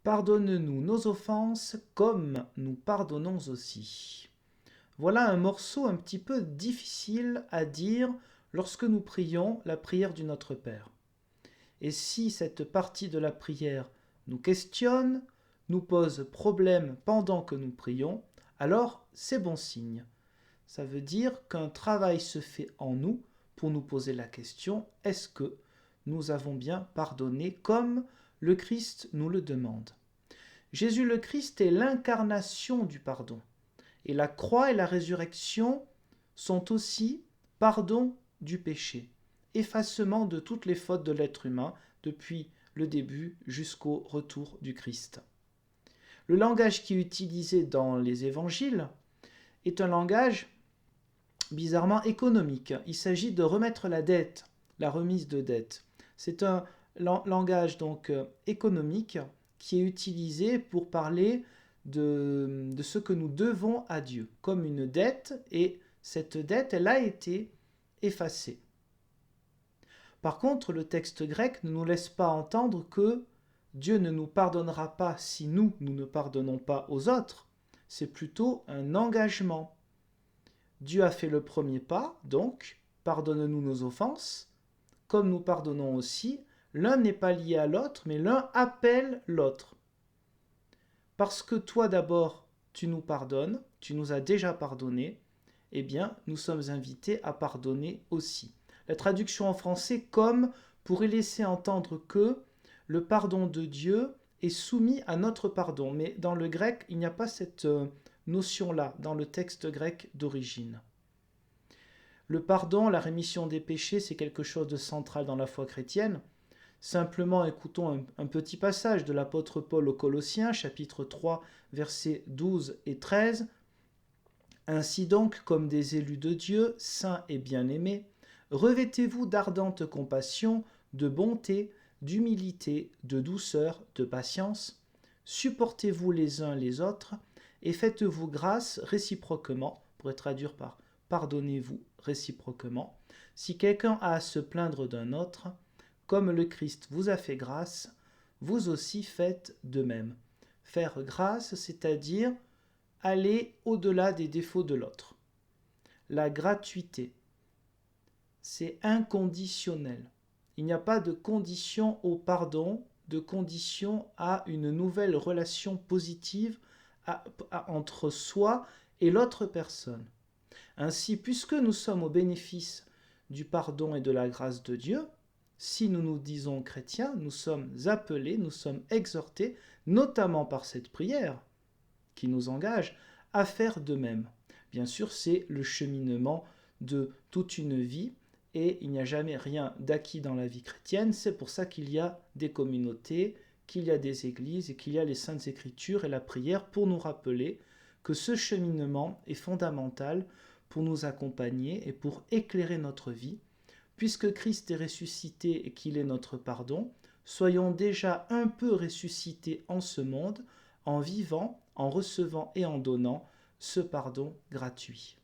Pardonne-nous nos offenses comme nous pardonnons aussi. Voilà un morceau un petit peu difficile à dire lorsque nous prions la prière du Notre Père. Et si cette partie de la prière nous questionne, nous pose problème pendant que nous prions, alors c'est bon signe. Ça veut dire qu'un travail se fait en nous pour nous poser la question, est-ce que nous avons bien pardonné comme le Christ nous le demande? Jésus le Christ est l'incarnation du pardon. Et la croix et la résurrection sont aussi pardon du péché, effacement de toutes les fautes de l'être humain depuis le début jusqu'au retour du Christ. Le langage qui est utilisé dans les évangiles est un langage bizarrement économique. Il s'agit de remettre la dette, la remise de dette. C'est un langage donc économique qui est utilisé pour parler de ce que nous devons à Dieu, comme une dette, et cette dette, elle a été effacée. Par contre, le texte grec ne nous laisse pas entendre que Dieu ne nous pardonnera pas si nous ne pardonnons pas aux autres. C'est plutôt un engagement. Dieu a fait le premier pas, donc pardonne-nous nos offenses, comme nous pardonnons aussi. L'un n'est pas lié à l'autre, mais l'un appelle l'autre. Parce que toi d'abord, tu nous pardonnes, tu nous as déjà pardonné, eh bien, nous sommes invités à pardonner aussi. La traduction en français comme pourrait laisser entendre que le pardon de Dieu est soumis à notre pardon. Mais dans le grec, il n'y a pas cette notion-là dans le texte grec d'origine. Le pardon, la rémission des péchés, c'est quelque chose de central dans la foi chrétienne. Simplement écoutons un petit passage de l'apôtre Paul aux Colossiens, chapitre 3, versets 12 et 13. Ainsi donc, comme des élus de Dieu, saints et bien-aimés, revêtez-vous d'ardente compassion, de bonté, d'humilité, de douceur, de patience. Supportez-vous les uns les autres et faites-vous grâce réciproquement, on pourrait traduire par pardonnez-vous réciproquement, si quelqu'un a à se plaindre d'un autre, comme le Christ vous a fait grâce, vous aussi faites de même. Faire grâce, c'est-à-dire aller au-delà des défauts de l'autre. La gratuité, c'est inconditionnel. Il n'y a pas de condition au pardon, de condition à une nouvelle relation positive entre soi et l'autre personne. Ainsi, puisque nous sommes au bénéfice du pardon et de la grâce de Dieu, si nous nous disons chrétiens, nous sommes appelés, nous sommes exhortés, notamment par cette prière qui nous engage, à faire de même. Bien sûr, c'est le cheminement de toute une vie et il n'y a jamais rien d'acquis dans la vie chrétienne. C'est pour ça qu'il y a des communautés, qu'il y a des églises et qu'il y a les saintes écritures et la prière pour nous rappeler que ce cheminement est fondamental pour nous accompagner et pour éclairer notre vie. Puisque Christ est ressuscité et qu'il est notre pardon, soyons déjà un peu ressuscités en ce monde, en vivant, en recevant et en donnant ce pardon gratuit.